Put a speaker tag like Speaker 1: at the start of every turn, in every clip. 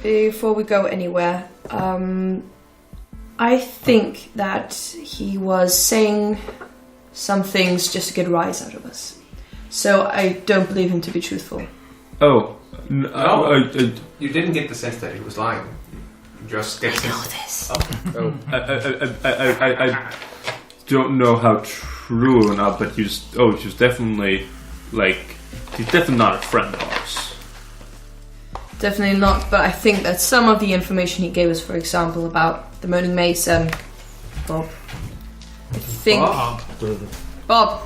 Speaker 1: before we go anywhere, I think that he was saying some things just to get a rise out of us. So I don't believe him to be truthful.
Speaker 2: Oh.
Speaker 3: No, you didn't get the sense that he was lying. You just get
Speaker 1: I know this.
Speaker 2: I don't know how true or not, but he's definitely, he's definitely not a friend of ours.
Speaker 1: Definitely not, but I think that some of the information he gave us, for example, about the Moaning Mace and Bob. I think... Bob.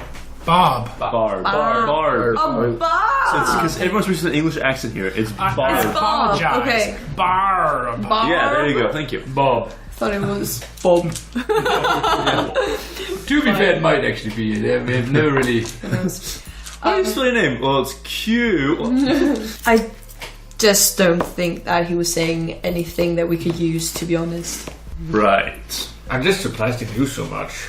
Speaker 2: Bard.
Speaker 1: Oh, Bob!
Speaker 2: So it's because everyone's using an English accent here. It's Bard.
Speaker 1: It's Bob. Okay.
Speaker 4: Barb.
Speaker 2: Yeah, there you go. Thank you.
Speaker 4: Bob.
Speaker 1: I thought it was Bob.
Speaker 4: To be fair, it might actually be. We have no really...
Speaker 2: How do you spell your name? Well, it's Q.
Speaker 1: I just don't think that he was saying anything that we could use, to be honest.
Speaker 2: Right.
Speaker 3: I'm just surprised he knew so much.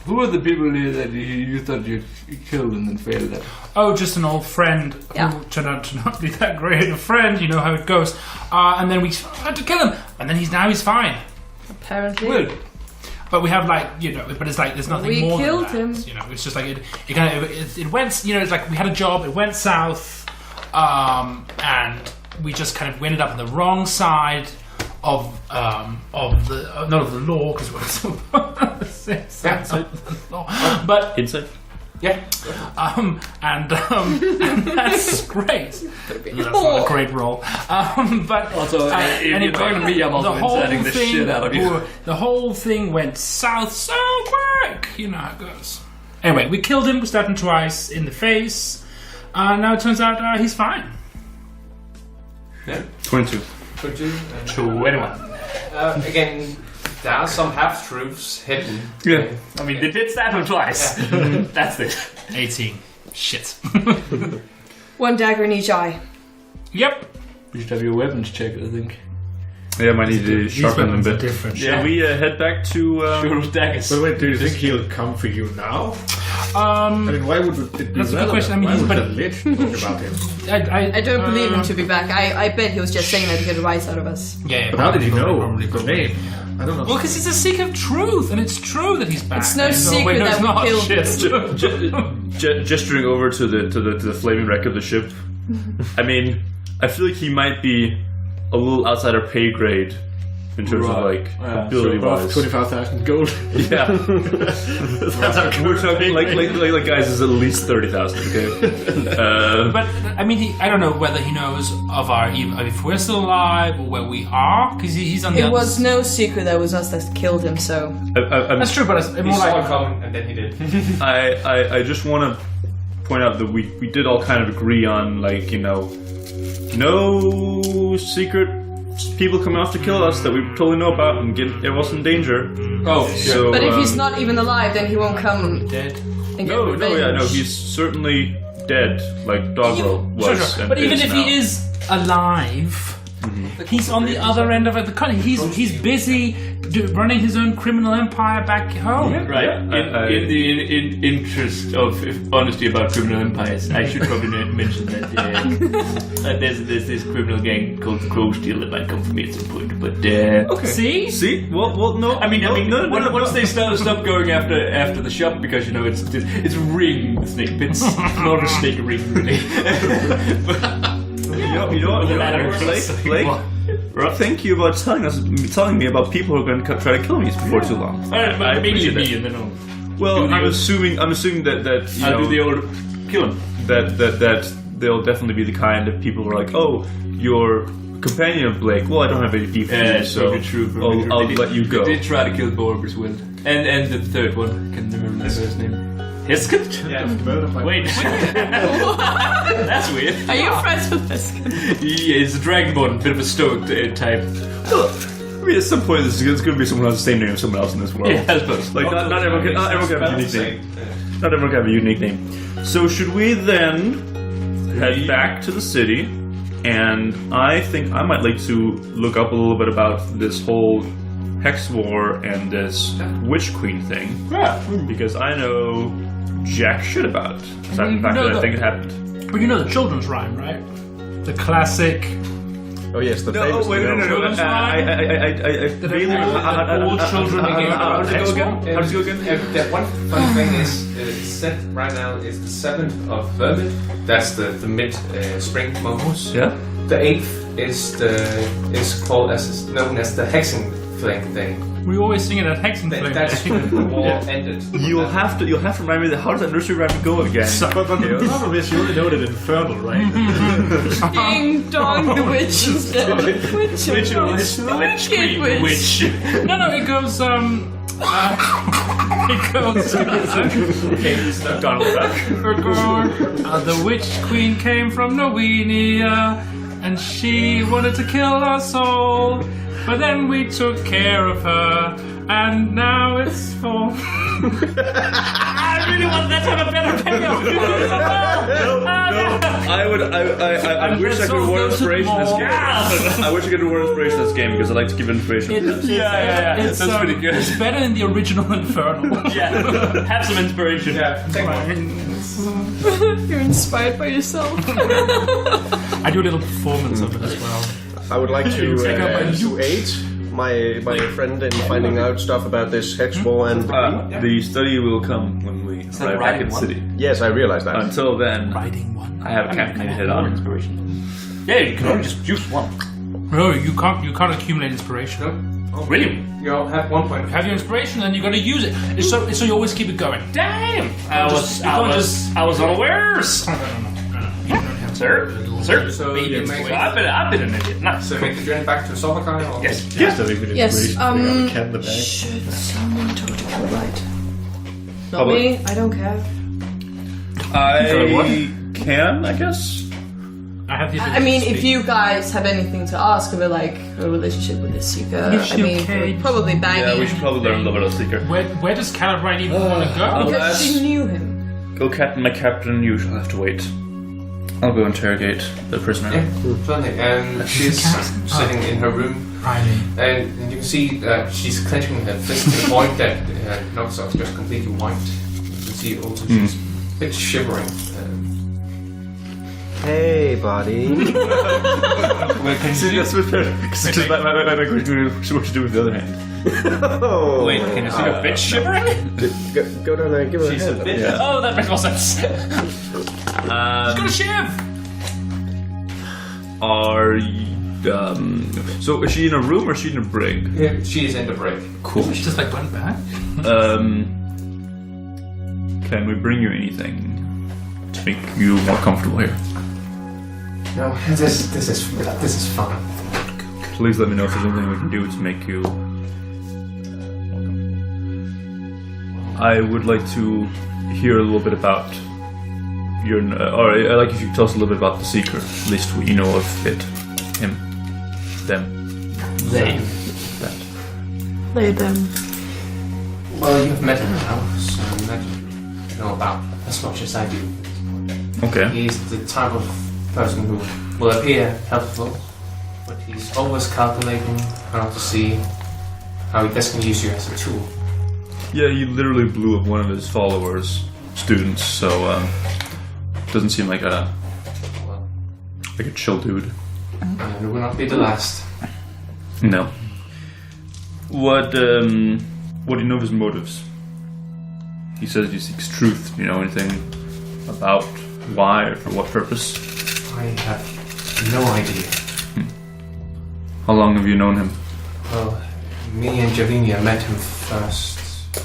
Speaker 4: Who are the people that you thought you killed and then failed at?
Speaker 5: Oh, just an old friend who turned out to not be that great a friend. You know how it goes. And then we had to kill him, and then he's fine.
Speaker 1: Apparently.
Speaker 4: Well,
Speaker 5: but we have but it's like there's nothing more
Speaker 1: killed
Speaker 5: than that.
Speaker 1: him.
Speaker 5: It's just like it went. It's like we had a job. It went south, and we just kind of ended up on the wrong side of the not of the law because we're so but
Speaker 2: Inside.
Speaker 5: yeah, and that's great. That's not a great role. But
Speaker 4: also, if you're talking to me, I'm also inciting the shit out of you.
Speaker 5: The whole thing went south so quick. You know how it goes. Anyway, we killed him. We stabbed him twice in the face. Now it turns out he's fine.
Speaker 3: Yeah.
Speaker 2: 22.
Speaker 3: 21. Again, there are some half-truths hidden.
Speaker 2: Yeah.
Speaker 4: I mean, they did stab him twice.
Speaker 3: Yeah.
Speaker 4: That's it.
Speaker 5: 18. Shit.
Speaker 1: One dagger in each eye.
Speaker 5: Yep.
Speaker 4: You should have your weapons checked, I think.
Speaker 2: Yeah, might need to sharpen them a bit.
Speaker 5: Different.
Speaker 2: Should we head back to...
Speaker 4: Sure, daggers.
Speaker 3: But wait, do you think he'll come for you now?
Speaker 5: I
Speaker 3: mean, why would it be
Speaker 5: that's a good question. I mean,
Speaker 3: why would
Speaker 5: but
Speaker 3: the Lich talk about him?
Speaker 1: I don't believe him to be back. I bet he was just saying that to get a rise out of us.
Speaker 5: Yeah,
Speaker 3: But how did he know the name? I don't know.
Speaker 5: Well, because it's a secret truth, and it's true that he's back.
Speaker 1: It's no secret that we killed him.
Speaker 2: Gesturing over to the flaming wreck of the ship. I mean, I feel like he might be a little outside our pay grade in terms of ability wise.
Speaker 3: 25,000 gold.
Speaker 2: Yeah. That's our we're talking like guys is at least 30,000. Okay.
Speaker 5: But I mean, I don't know whether he knows of if we're still alive or where we are, because he's on the.
Speaker 1: It was no secret that it was us that killed him. So
Speaker 5: that's true, but it's
Speaker 3: He
Speaker 5: more
Speaker 3: saw
Speaker 5: like
Speaker 3: it coming, and then he did.
Speaker 2: I just want to point out that we did all kind of agree on no secret people coming off to kill us that we totally know about and get us in danger.
Speaker 3: Oh,
Speaker 2: so,
Speaker 1: but if he's not even alive, then he won't come
Speaker 5: dead.
Speaker 1: and get revenge.
Speaker 2: He's certainly dead, like Dogro was.
Speaker 5: Sure. But even if he is alive, he's on the other end of it. He's busy running his own criminal empire back home.
Speaker 2: Yeah,
Speaker 4: Right.
Speaker 2: yeah.
Speaker 4: In the interest of honesty about criminal empires, I should probably mention that there's this criminal gang called the Crow Steel that might come for me at some point. But
Speaker 2: okay. See? Well, no.
Speaker 4: I mean,
Speaker 2: no,
Speaker 4: once they stop going after the shop, because it's a ring with snake pits, not a snake ring really.
Speaker 2: You know what, Blake? Thank you about telling me about people who are going to try to kill me before too long.
Speaker 4: I appreciate that. And then
Speaker 2: well, I'm assuming that
Speaker 4: I'll do the old kill him.
Speaker 2: That they'll definitely be the kind of people who are like, oh, you're companion of Blake. Well, I don't have any beef with you, so I'll let you go.
Speaker 4: They did try to kill Borg as well, and the third one, I can't remember his name. Heskett?
Speaker 3: Yeah.
Speaker 4: Wait. That's weird.
Speaker 1: Are you friends with Heskett?
Speaker 4: Yeah, it's a dragonborn, bit of a stoic type.
Speaker 2: Well, I mean, at some point, there's going to be someone who has the same name as someone else in this world.
Speaker 4: Yeah, I suppose.
Speaker 2: Like, not everyone can have a unique name. Not everyone can have a unique name. So, should we then head back to the city? And I think I might like to look up a little bit about this whole Hex War and this Witch Queen thing.
Speaker 4: Yeah.
Speaker 2: Because I know jack shit about it. Aside from the fact that I think it happened.
Speaker 5: But you know the children's rhyme, right? The classic
Speaker 6: Oh yes, the
Speaker 2: No,
Speaker 6: famous.
Speaker 2: wait, no.
Speaker 5: All children
Speaker 2: How does it go again?
Speaker 3: That one fun thing is, set right now is the 7th of Vermid. That's the mid spring month.
Speaker 2: Yeah.
Speaker 3: The 8th is called known as the Hexing Flame Day.
Speaker 5: We always sing it at Hexing Flame.
Speaker 3: That's when the war ended.
Speaker 2: You'll have to remind me how does that nursery rhyme go again?
Speaker 6: But the problem is you only know that infernal, right?
Speaker 1: Ding dong, the witch is dead. Witch. Wicked witch.
Speaker 5: No, it goes. It goes.
Speaker 2: Donald Duck.
Speaker 5: The witch queen came from Norwegia, and she wanted to kill us all. But then we took care of her, and now it's full. I really wanted that to have a better payoff.
Speaker 2: I wish I could word inspiration this game. I wish I could word inspiration this game because I like to give inspiration.
Speaker 4: Yeah.
Speaker 5: It's,
Speaker 4: That's pretty good.
Speaker 5: It's better than the original Infernal.
Speaker 4: Yeah. Have some inspiration.
Speaker 3: Yeah, take one.
Speaker 1: You're inspired by yourself.
Speaker 5: I do a little performance of it as well.
Speaker 6: I would like to
Speaker 5: Take out my
Speaker 6: aid my friend in finding out stuff about this Hex War and
Speaker 2: The study will come when we arrive back in the city.
Speaker 6: yes, I realize that.
Speaker 2: Until then,
Speaker 5: Writing one.
Speaker 2: I have a campaign to head
Speaker 4: More
Speaker 2: on.
Speaker 4: inspiration. Yeah, you can only just use one.
Speaker 5: No, you can't accumulate inspiration.
Speaker 4: Really?
Speaker 3: You'll have 1 point.
Speaker 5: Have your inspiration, and you got to use it. So you always keep it going.
Speaker 4: Damn! I was unawares.
Speaker 5: No. You don't have
Speaker 4: Sir?
Speaker 3: So you make,
Speaker 4: I've been an idiot. Nice.
Speaker 3: so make the journey back to Solakar, or
Speaker 4: Yes.
Speaker 6: Yes, that even
Speaker 1: Yes,
Speaker 6: inspiration. We got a cat in the bag.
Speaker 1: should someone talk to Kilbright? Not
Speaker 2: Public.
Speaker 1: me, I don't care.
Speaker 2: I can, I guess.
Speaker 5: I have the
Speaker 1: I mean, if you guys have anything to ask about, like, a relationship with the Seeker,
Speaker 5: Yes,
Speaker 1: I
Speaker 5: you
Speaker 1: mean,
Speaker 5: can.
Speaker 1: we're probably banging.
Speaker 2: Yeah, we should probably learn a little bit of Seeker.
Speaker 5: Where does Calibrite even want to go?
Speaker 1: Because she knew him.
Speaker 2: Go, Captain, my captain, you shall have to wait. I'll go interrogate the prisoner.
Speaker 3: yeah, certainly. And she's sitting in her room,
Speaker 5: Riley.
Speaker 3: and you can see that she's clenching her fist to the point that knocks off just completely white. You can see also she's a bit shivering.
Speaker 6: Hey, buddy.
Speaker 2: See, that's what my question is what to do with the other hand.
Speaker 6: Oh.
Speaker 4: Wait, can you see a bitch shivering?
Speaker 6: Go down there and give her a
Speaker 3: She's a
Speaker 6: hand.
Speaker 3: bit.
Speaker 2: Yeah.
Speaker 4: Oh, that makes more sense.
Speaker 5: Got a shiv!
Speaker 2: So is she in a room or is she in a brig?
Speaker 3: Yeah, she is in the break.
Speaker 2: Cool.
Speaker 5: She just like went back.
Speaker 2: Can we bring you anything to make you more comfortable here?
Speaker 3: No, this is fun.
Speaker 2: Please let me know if there's anything we can do to make you I would like to hear a little bit about your, or I'd like if you could tell us a little bit about the Seeker, at least what you know of it, him, them,
Speaker 5: They.
Speaker 2: that.
Speaker 1: Lay them.
Speaker 3: Well, you've met him now, so you know about as much as I do.
Speaker 2: Okay.
Speaker 3: He's the type of person who will appear helpful, but he's always calculating how to see how he best can use you as a tool.
Speaker 2: Yeah, he literally blew up one of his followers, students, so doesn't seem like a
Speaker 3: Well,
Speaker 2: chill dude.
Speaker 3: and it will not be the last.
Speaker 2: No. What do you know of his motives? He says he seeks truth. Do you know anything about why or for what purpose?
Speaker 3: I have no idea.
Speaker 2: How long have you known him?
Speaker 3: Well, me and Javinia met him first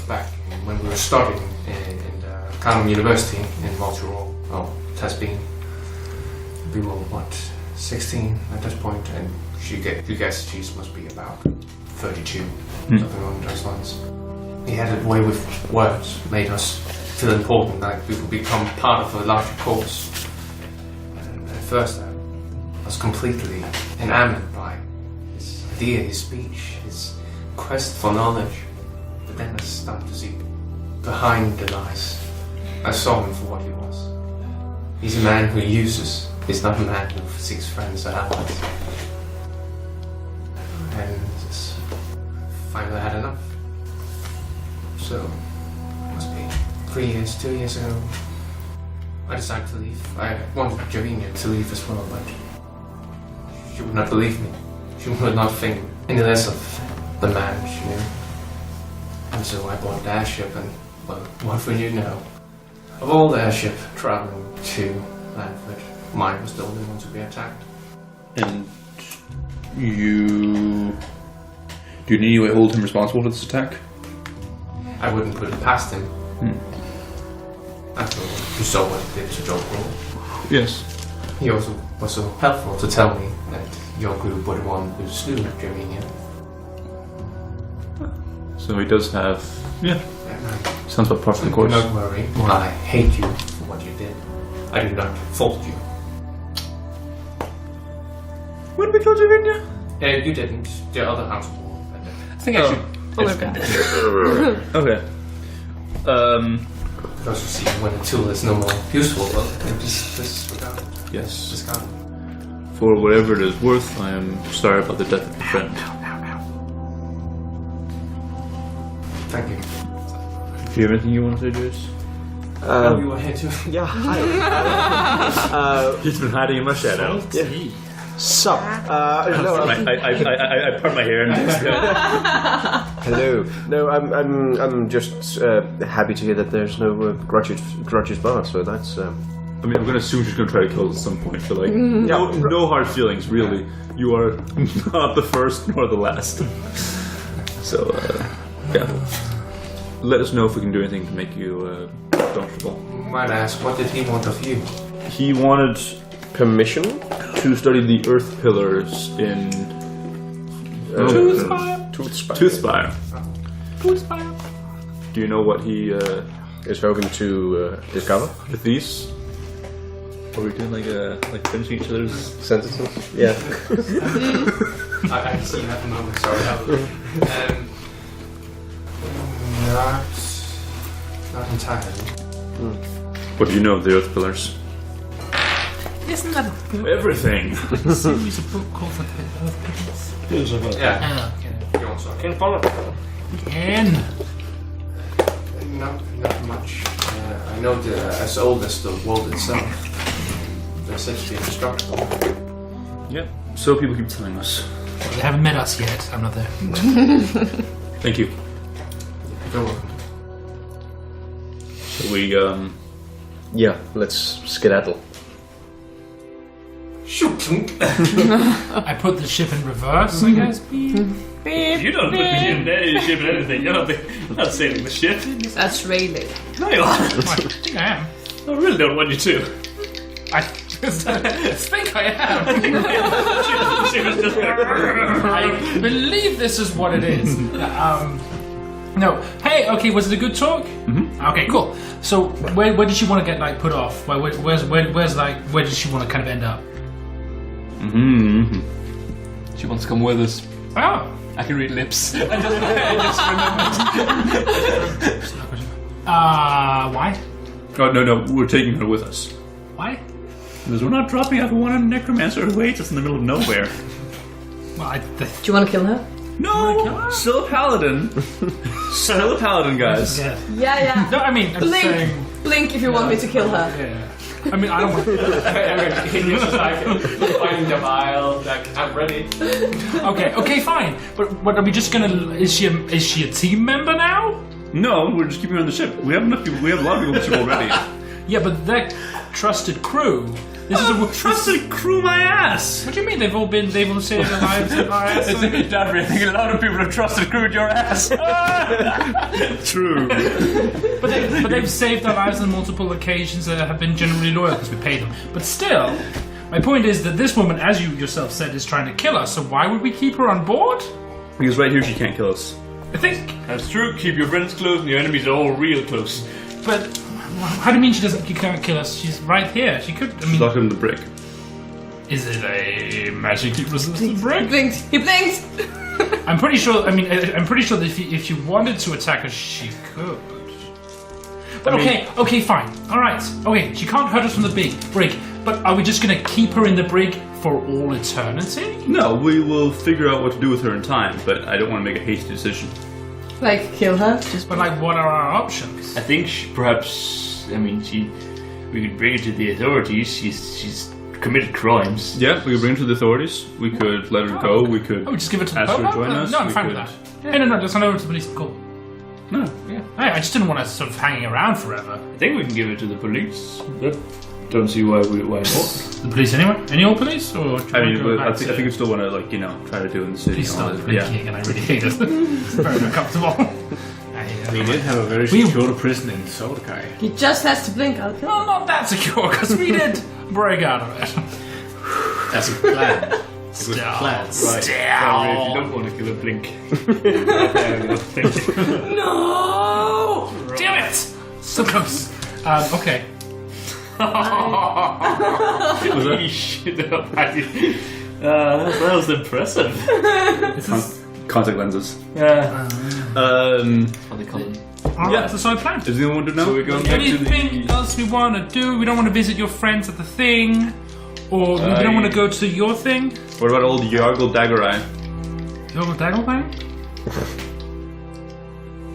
Speaker 3: back when we were studying in the Carmen University in Montreal. Oh, it has been. We were, 16 at this point, and you guess she must be about 32, something along those lines. He had a way with words, made us feel important, like we could become part of a larger cause. And at first, I was completely enamored by his idea, his speech, his quest for knowledge. But then I started to see behind the lies. I saw him for what he was. He's a man who uses. He's not a man who seeks friends or allies. And just finally had enough. So, it must be 2 years ago, I decided to leave. I wanted Javinia to leave as well, but she She would not believe me. She would not think any less of the man she knew. And so I bought the airship and, well, what would you know? Of all the airship traveling to Lanford, mine was the only one to be attacked.
Speaker 2: And you... Do you in any way hold him responsible for this attack?
Speaker 3: I wouldn't put it past him. After all, you saw what he did to Davree.
Speaker 2: Yes.
Speaker 3: He also was so helpful to tell me that your group were the one who slew Javinia.
Speaker 2: So he does have... Yeah. Sounds about par for the
Speaker 3: Do
Speaker 2: course.
Speaker 3: not worry. Well, I hate you for what you did. I do not fault you.
Speaker 2: When did we kill Javinia?
Speaker 3: You didn't. The other Hounds of War.
Speaker 4: I think I should.
Speaker 2: Okay.
Speaker 3: Because you see, when a tool is no more useful, well, it is disregarded.
Speaker 2: Yes.
Speaker 3: Discarded.
Speaker 2: For whatever it is worth, I am sorry about the death of your friend.
Speaker 3: Thank you.
Speaker 2: Do you have anything you want to say, Jace?
Speaker 3: You were here too.
Speaker 6: Yeah, hi.
Speaker 2: He's been hiding in my shadow.
Speaker 6: Sup? No,
Speaker 2: I part my hair and
Speaker 6: hello. No, I'm just happy to hear that there's no grudges barred. So that's.
Speaker 2: I mean, I'm going to assume she's going to try to kill us at some point, but like, no hard feelings, really. You are not the first nor the last. So, yeah. Let us know if we can do anything to make you comfortable.
Speaker 3: Might ask, what did he want of you?
Speaker 2: He wanted
Speaker 6: permission.
Speaker 2: to study the earth pillars in Toothspire. Do you know what he
Speaker 6: Is hoping to discover
Speaker 2: with these? Are we doing like finishing each other's
Speaker 6: sentences. Yeah.
Speaker 3: I can see that moment, sorry. Not entirely.
Speaker 2: What do you know of the earth pillars?
Speaker 5: Isn't that a book?
Speaker 2: Everything.
Speaker 5: Series a book called The Earth Pillars?
Speaker 3: Yeah.
Speaker 5: Oh, okay.
Speaker 3: Go on, sorry.
Speaker 6: Can follow.
Speaker 5: Again.
Speaker 3: Not much. I know they're as old as the world itself. They're said to be indestructible.
Speaker 2: Yeah. So people keep telling us.
Speaker 5: Well, they haven't met us yet. I'm not there.
Speaker 2: Thank you.
Speaker 3: Go on.
Speaker 2: So we
Speaker 6: Yeah, let's skedaddle.
Speaker 3: Shoot!
Speaker 5: I put the ship in reverse, I guess.
Speaker 4: You don't put me in the ship and anything. You're not sailing the ship.
Speaker 1: That's Railey.
Speaker 4: No, you are.
Speaker 5: I think I am.
Speaker 4: I really don't want you to.
Speaker 5: I just think I am.
Speaker 4: She was just like...
Speaker 5: I believe this is what it is. No. Hey, okay, was it a good talk? Mm-hmm. Okay, cool. So, where did she want to get, like, put off? Where did she want to kind of end up?
Speaker 2: Mm-hmm.
Speaker 4: She wants to come with us.
Speaker 5: Oh.
Speaker 4: I can read lips. I just remembered.
Speaker 5: Why?
Speaker 2: Oh no, we're taking her with us.
Speaker 5: Why?
Speaker 2: Because we're not dropping off one necromancer who hates us in the middle of nowhere.
Speaker 5: Well,
Speaker 1: Do you want to kill her?
Speaker 2: No, still a paladin. Still a paladin, guys.
Speaker 1: Yeah.
Speaker 5: No, I mean, I'm saying...
Speaker 1: Blink if you want me to kill her.
Speaker 5: Yeah. I mean, I don't want...
Speaker 3: He's just like finding the vial, like, I'm ready.
Speaker 5: Okay, fine. But what are we just gonna... Is she a team member now?
Speaker 2: No, we're just keeping her on the ship. We have enough people. We have a lot of people on the ship already.
Speaker 5: Yeah, but that trusted crew... This is a
Speaker 2: trusted crew, my ass.
Speaker 5: What do you mean? They've all saved their lives in our ass?
Speaker 4: Davree, I think a lot of people have trusted crewed your ass.
Speaker 2: True.
Speaker 5: But they've saved our lives on multiple occasions and have been generally loyal because we pay them. But still, my point is that this woman, as you yourself said, is trying to kill us. So why would we keep her on board?
Speaker 2: Because right here she can't kill us.
Speaker 5: I think.
Speaker 4: That's true. Keep your friends close and your enemies all real close.
Speaker 5: But how do you mean she can't kill us? She's right here. She could. I mean,
Speaker 2: Lock in the brick.
Speaker 5: Is it a magically resistant brick?
Speaker 1: He blinked. He blinked.
Speaker 5: I'm pretty sure. I mean, I'm pretty sure that if she wanted to attack us, she could. But okay, fine. All right. Okay, she can't hurt us from the brig. But are we just gonna keep her in the brig for all eternity?
Speaker 2: No, we will figure out what to do with her in time. But I don't want to make a hasty decision.
Speaker 1: Like, kill her?
Speaker 5: But like, what are our options?
Speaker 4: I think perhaps. I mean, we could bring her to the authorities. She's committed crimes.
Speaker 2: Yeah, we could bring it to the authorities. We could let her go. We could
Speaker 5: Oh, just give it to the
Speaker 2: ask her to
Speaker 5: Pope?
Speaker 2: join us.
Speaker 5: No, I'm
Speaker 2: We
Speaker 5: fine
Speaker 2: could-
Speaker 5: with that. No, let's not over to the police. Cool.
Speaker 2: No.
Speaker 5: Yeah. I just didn't want us sort of hanging around forever.
Speaker 4: I think we can give it to the police. But don't see why not.
Speaker 5: The police anyway? Any old police? Or do you
Speaker 2: I
Speaker 5: want
Speaker 2: mean,
Speaker 5: to go
Speaker 2: but
Speaker 5: back
Speaker 2: I think we still want to, like, try to do it in the city.
Speaker 5: Please stop
Speaker 2: and all that.
Speaker 5: blinking, and I really hate it. It's very uncomfortable.
Speaker 7: We did have a very secure prison in Solkai.
Speaker 1: He just has to blink. I'll kill him.
Speaker 5: Well, not that secure, because we did break out of it.
Speaker 7: That's a plan.
Speaker 5: Still.
Speaker 7: plan.
Speaker 4: Sorry, if you don't want to kill a blink.
Speaker 5: No! Damn it! So close. Okay.
Speaker 2: Was that-
Speaker 4: Shit up. That was impressive.
Speaker 5: This is...
Speaker 2: Contact lenses.
Speaker 4: Yeah.
Speaker 2: Is
Speaker 4: What they call them.
Speaker 5: Alright, that's the solid plan.
Speaker 2: anyone want to know?
Speaker 4: So we're going back to
Speaker 5: Anything
Speaker 4: the...
Speaker 5: else we want to do? We don't want to visit your friends at the thing? Or we don't want to go to your thing?
Speaker 2: What about old Yargle Daggerai?
Speaker 5: Your Daggle thing?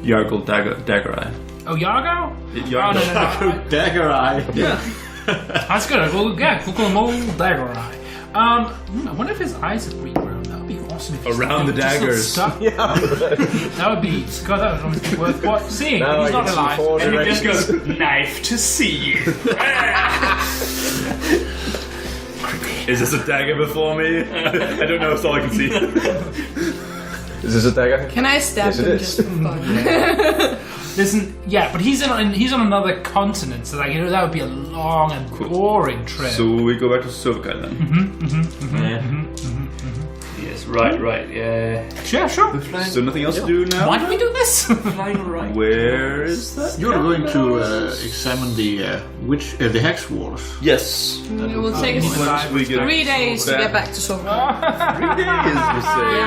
Speaker 2: Yargle Daggerai.
Speaker 5: Oh, Yargo?
Speaker 2: Yargle.
Speaker 5: Oh, no.
Speaker 7: Dagger eye.
Speaker 2: Yeah.
Speaker 5: That's good. We'll call him old Dagger Eye. I wonder if his eyes have regrown. That would be awesome. If he's
Speaker 2: Around the
Speaker 5: just
Speaker 2: daggers.
Speaker 5: stuck. That would be. God, that would almost be worth seeing.
Speaker 6: Now
Speaker 5: He's
Speaker 6: I
Speaker 5: not
Speaker 6: can see
Speaker 5: alive.
Speaker 6: four
Speaker 4: And he just
Speaker 6: directions.
Speaker 4: goes, knife to see you.
Speaker 2: Is this a dagger before me? I don't know. It's all I can see.
Speaker 6: Is this a dagger?
Speaker 1: Can I stab
Speaker 6: Yes, it
Speaker 1: him
Speaker 6: is.
Speaker 1: just for fun?
Speaker 5: Listen, yeah, but he's on another continent, so that would be a long and boring trip.
Speaker 2: So we go back to Solkai then.
Speaker 4: Yes, right, yeah.
Speaker 5: Yeah, sure.
Speaker 2: So nothing else to do now?
Speaker 5: Why do we do this?
Speaker 4: Flying right.
Speaker 2: Where is that?
Speaker 7: You're going to examine the Hex Wars.
Speaker 2: Yes.
Speaker 1: It will take us
Speaker 2: Once we get
Speaker 1: 3 days to get back to Solkai.
Speaker 2: 3 days, you say?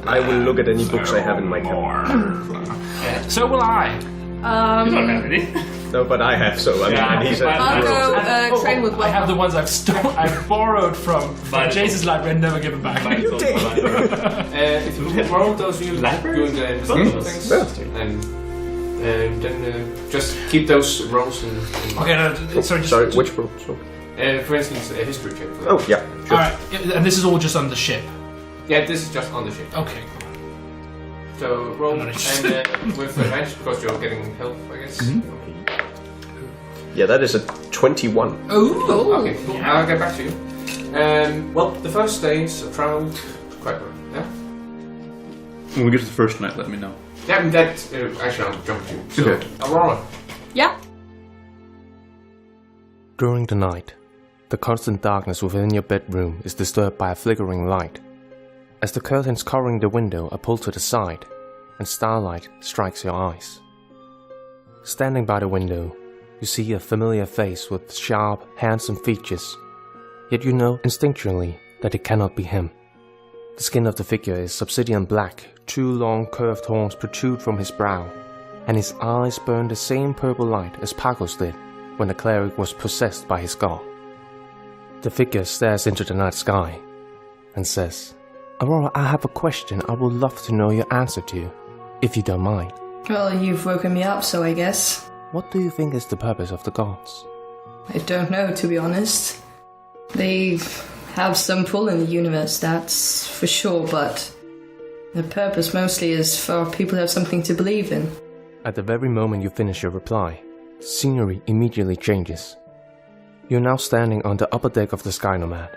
Speaker 6: I will look at any books I have in my cabinet.
Speaker 5: So will I.
Speaker 4: Not really.
Speaker 6: No, but I have, so I mean, and he said,
Speaker 1: I'll go train with
Speaker 5: I have the
Speaker 1: Wilhelm.
Speaker 5: ones I've borrowed from Jace's library and never given back.
Speaker 3: If you borrow those, you doing the investigation things, and then just keep those rolls in mind.
Speaker 5: Okay, no, sorry.
Speaker 6: sorry, which book? So-
Speaker 3: For instance, a history check. For that.
Speaker 6: Oh, yeah, sure.
Speaker 5: Alright, and this is all just on the ship.
Speaker 3: Yeah, this is just on the ship.
Speaker 5: Okay.
Speaker 3: So roll
Speaker 5: I'm
Speaker 3: and
Speaker 5: not
Speaker 3: with advantage because you're getting help, I guess.
Speaker 6: Yeah, that is a 21.
Speaker 5: Oh.
Speaker 3: Okay, cool. I'll get back to you. Well, the first days of travel quite well. Yeah.
Speaker 2: When we get to the first night, let me know.
Speaker 3: Yeah, that actually I'll jump to you. So,
Speaker 2: Okay.
Speaker 3: Aurora.
Speaker 1: Yeah.
Speaker 8: During the night, the constant darkness within your bedroom is disturbed by a flickering light. As the curtains covering the window are pulled to the side, and starlight strikes your eyes. Standing by the window, you see a familiar face with sharp, handsome features, yet you know instinctually that it cannot be him. The skin of the figure is obsidian black, 2 long curved horns protrude from his brow, and his eyes burn the same purple light as Pagos did when the cleric was possessed by his god. The figure stares into the night sky and says, "Aurora, I have a question I would love to know your answer to, if you don't mind.
Speaker 1: Well, you've woken me up, so I guess.
Speaker 8: What do you think is the purpose of the gods?"
Speaker 1: I don't know, to be honest. They have some pull in the universe, that's for sure, but the purpose mostly is for people to have something to believe in.
Speaker 8: At the very moment you finish your reply, the scenery immediately changes. You're now standing on the upper deck of the Sky Nomad,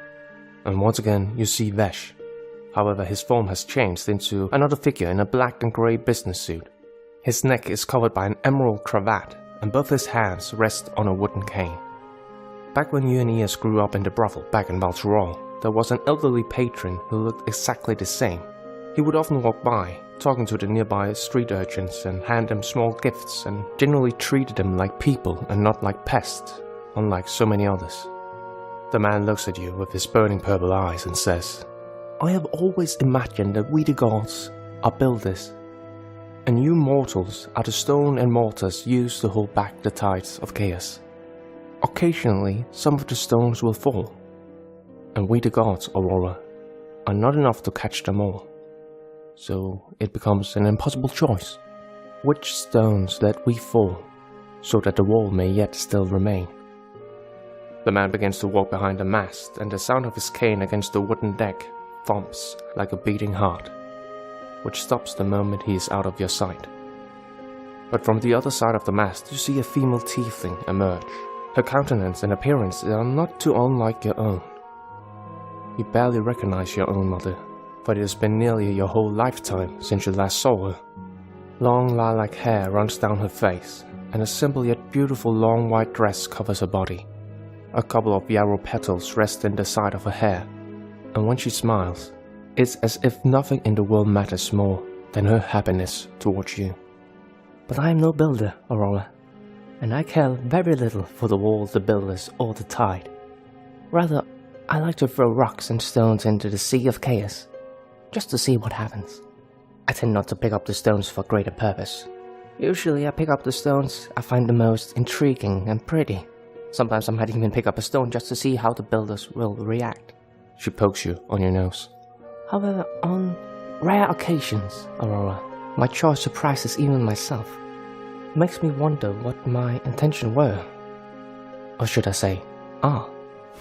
Speaker 8: and once again you see Vesh. However, his form has changed into another figure in a black and grey business suit. His neck is covered by an emerald cravat, and both his hands rest on a wooden cane. Back when you and Ias grew up in the brothel back in Valturol, there was an elderly patron who looked exactly the same. He would often walk by, talking to the nearby street urchins and hand them small gifts, and generally treated them like people and not like pests, unlike so many others. The man looks at you with his burning purple eyes and says, "I have always imagined that we the gods are builders, and you mortals are the stone and mortars used to hold back the tides of chaos. Occasionally, some of the stones will fall, and we the gods, Aurora, are not enough to catch them all. So it becomes an impossible choice. Which stones let we fall, so that the wall may yet still remain? The man begins to walk behind the mast, and the sound of his cane against the wooden deck thumps like a beating heart, which stops the moment he is out of your sight. But from the other side of the mast, you see a female tiefling emerge. Her countenance and appearance are not too unlike your own. You barely recognize your own mother, for it has been nearly your whole lifetime since you last saw her. Long lilac hair runs down her face, and a simple yet beautiful long white dress covers her body. A couple of yarrow petals rest in the side of her hair, and when she smiles, it's as if nothing in the world matters more than her happiness towards you. But I am no builder, Aurora, and I care very little for the walls, the builders, or the tide. Rather, I like to throw rocks and stones into the sea of chaos, just to see what happens. I tend not to pick up the stones for greater purpose. Usually I pick up the stones I find the most intriguing and pretty. Sometimes I might even pick up a stone just to see how the builders will react. She pokes you on your nose. However, on rare occasions, Aurora, my choice surprises even myself. It makes me wonder what my intention were. Or should I say, are.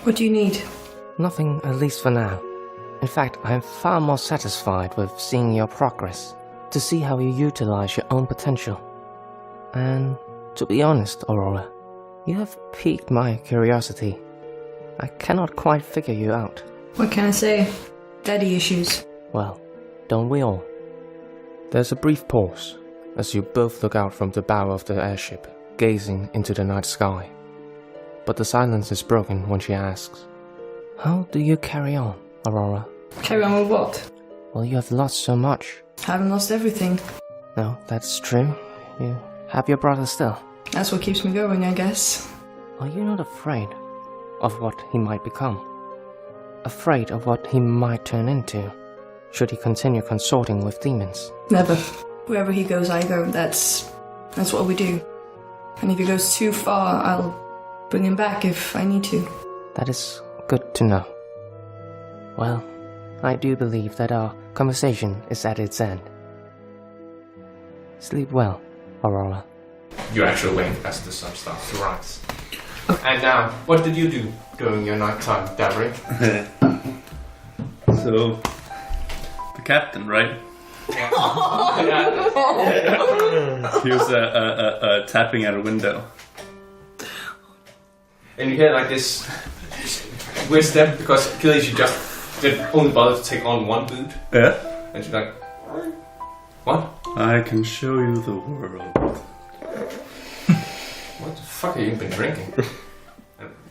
Speaker 1: What do you need?
Speaker 8: Nothing, at least for now. In fact, I am far more satisfied with seeing your progress, to see how you utilize your own potential. And to be honest, Aurora, you have piqued my curiosity. I cannot quite figure you out.
Speaker 1: What can I say? Daddy issues.
Speaker 8: Well, don't we all? There's a brief pause, as you both look out from the bow of the airship, gazing into the night sky. But the silence is broken when she asks, "How do you carry on, Aurora?"
Speaker 1: Carry on with what?
Speaker 8: Well, you have lost so much.
Speaker 1: Haven't lost everything.
Speaker 8: No, that's true. You have your brother still.
Speaker 1: That's what keeps me going, I guess.
Speaker 8: Are you not afraid of what he might become? Afraid of what he might turn into, should he continue consorting with demons?
Speaker 1: Never. Wherever he goes, I go. That's what we do. And if he goes too far, I'll bring him back if I need to.
Speaker 8: That is good to know. Well, I do believe that our conversation is at its end. Sleep well, Aurora.
Speaker 3: You actually wake as the sun starts to rise. And now, what did you do during your nighttime, Davree?
Speaker 2: So, the captain, right? He was tapping at a window.
Speaker 3: And you hear like this weird step because clearly she just did only bother to take on one boot.
Speaker 2: Yeah?
Speaker 3: And she's like, what?
Speaker 2: I can show you the world.
Speaker 3: What the fuck have you been drinking?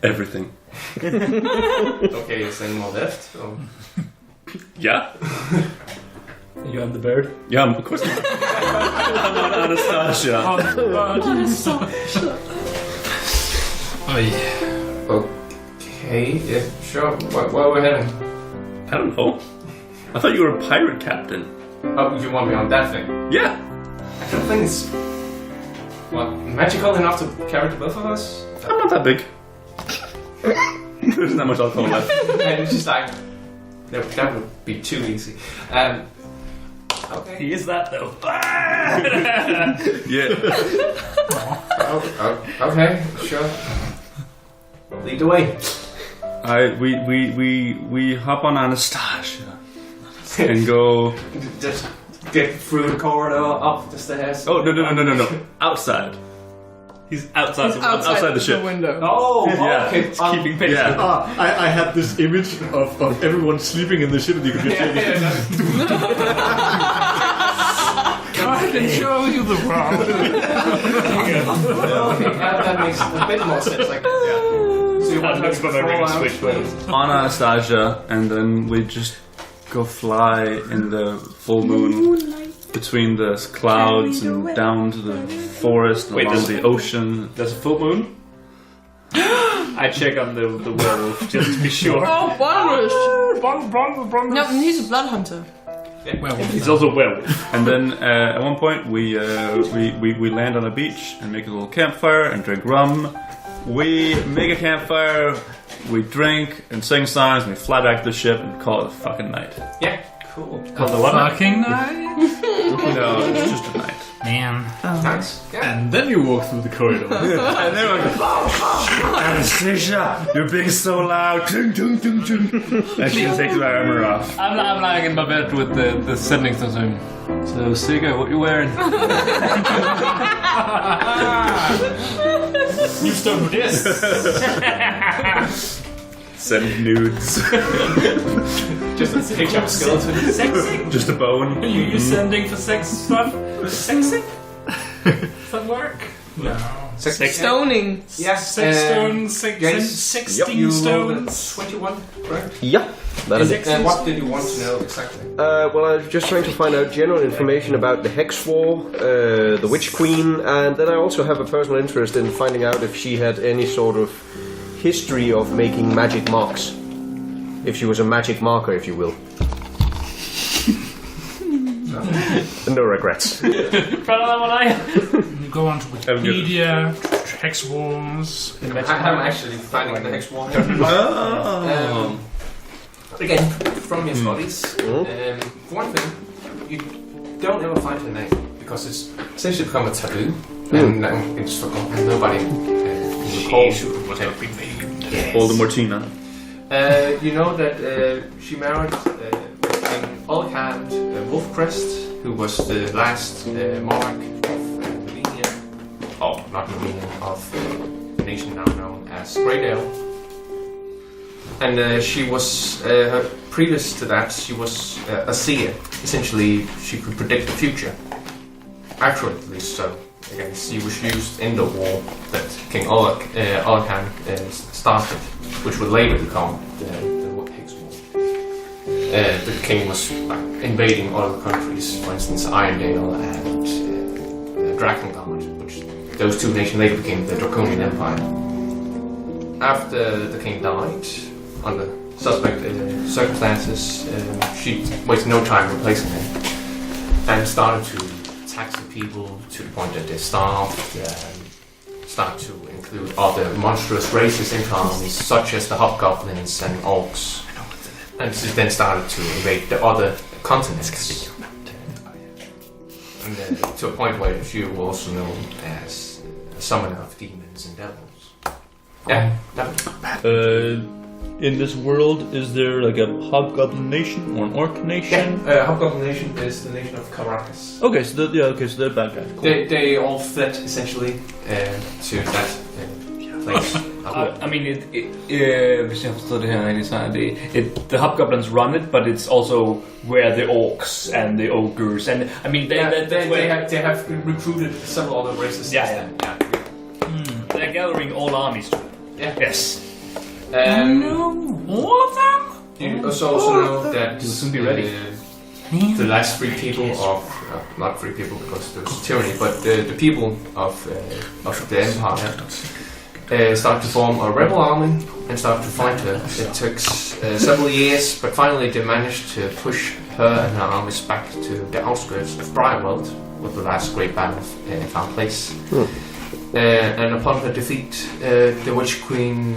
Speaker 2: Everything.
Speaker 3: Okay, is there any more left? Or?
Speaker 2: Yeah?
Speaker 4: You on the bird?
Speaker 2: Yeah, of course not. I'm on Anastasia.
Speaker 5: Oh yeah.
Speaker 3: Okay, yeah, sure. Where are we heading?
Speaker 2: I don't know. I thought you were a pirate captain.
Speaker 3: Oh, you want me on that thing?
Speaker 2: Yeah.
Speaker 3: I don't think it's... What, magical enough to carry the both of us?
Speaker 2: I'm not that big. There's not much alcohol left.
Speaker 3: And it's just like... That would be too easy. Okay.
Speaker 4: He is that though.
Speaker 2: Yeah.
Speaker 3: Okay, sure. Lead the way.
Speaker 2: We hop on Anastasia and go.
Speaker 3: Just get through the corridor, up the stairs.
Speaker 2: Oh no! Outside.
Speaker 4: He's outside
Speaker 2: outside the ship.
Speaker 1: window.
Speaker 3: Oh,
Speaker 2: Yeah.
Speaker 3: okay.
Speaker 4: keeping pace.
Speaker 2: Yeah.
Speaker 9: I had this image of everyone sleeping in the ship and you could just hear this.
Speaker 5: I can show you the world.
Speaker 3: Okay, that makes a bit more sense. Like, yeah. So you want to crawl out?
Speaker 2: On Anastasia, and then we just go fly in the full moon between the clouds and down to the forest and along the ocean.
Speaker 4: There's a full moon. I check on the werewolf just to be sure.
Speaker 1: Oh, no, he's a blood hunter.
Speaker 4: He's also a werewolf.
Speaker 2: And then at one point we land on a beach and make a little campfire and drink rum. We make a campfire, we drink and sing songs, and we fly back to the ship and call it a fucking night.
Speaker 3: Yeah, cool.
Speaker 5: Fucking night.
Speaker 2: No, it's just a night.
Speaker 5: Man.
Speaker 3: Nice. Yeah.
Speaker 9: And then you walk through the corridor.
Speaker 2: And then we're like, Anastasia, you're being so loud. Chung, chung, chung, chung. And she takes her armor off.
Speaker 4: I'm lying in my bed with the sending thing. So, Siga, what you wearing?
Speaker 5: You start with this.
Speaker 2: Send nudes.
Speaker 3: Just a picture skeleton.
Speaker 5: Sexing?
Speaker 2: Just a bone.
Speaker 5: You sending for sex stuff? Sexing? Does that work? No.
Speaker 1: Stoning.
Speaker 3: Yes.
Speaker 5: Six stones,
Speaker 3: Jace,
Speaker 5: 16
Speaker 3: you
Speaker 5: stones.
Speaker 3: 21, correct?
Speaker 6: Yeah, that is it.
Speaker 3: What did you want to know exactly?
Speaker 6: Well, I was just trying to find out general information about the Hex War, the Witch Queen, and then I also have a personal interest in finding out if she had any sort of history of making magic marks. If she was a magic marker, if you will. No regrets.
Speaker 5: Go on to Wikipedia, Hex Wars.
Speaker 3: I'm actually finding the Hex War. Again, from your studies. For one thing, you don't ever find her name because it's essentially become a taboo, and it's forgotten. Nobody recalls what her big name.
Speaker 2: Voldemortina.
Speaker 3: You know that she married Olcand Wolfcrest, who was the last monarch of Lavinia. Oh, not Lavinia, of the nation now known as Greydale. And she was, previous to that, she was a seer. Essentially, she could predict the future. Accurately so. Again, she was used in the war that King Olcand started, which would later become the Hex War. The king was invading other countries, for instance Irondale and Drakengard, which those two nations later became the Draconian Empire. After the king died, under suspect circumstances, she wasted no time replacing him and started to tax the people to the point that they starved, start to include other monstrous races in colonies, such as the hobgoblins and orcs. And she then started to invade the other continents. And to a point where she was also known as a summoner of demons and devils. Yeah,
Speaker 2: In this world, is there like a hobgoblin nation or an orc nation?
Speaker 3: Hobgoblin nation is the nation of Caracas.
Speaker 2: Okay, so they're bad guys. Cool.
Speaker 3: They all fled essentially to that place.
Speaker 4: I mean, hvis jeg forstår det her rigtigt, så the hobgoblins run it, but it's also where the orcs and the ogres and I mean they
Speaker 3: have recruited several other races.
Speaker 4: Yeah. They're gathering all armies to it.
Speaker 3: Yeah.
Speaker 4: Yes.
Speaker 5: All of them?
Speaker 3: You also know that
Speaker 4: You'll soon be ready.
Speaker 3: The last free people of not free people because there was tyranny, but the people of the empire started to form a rebel army and started to fight her. It took several years, but finally they managed to push her and her armies back to the outskirts of Briarwold, where the last great battle found place. And upon her defeat, the Witch Queen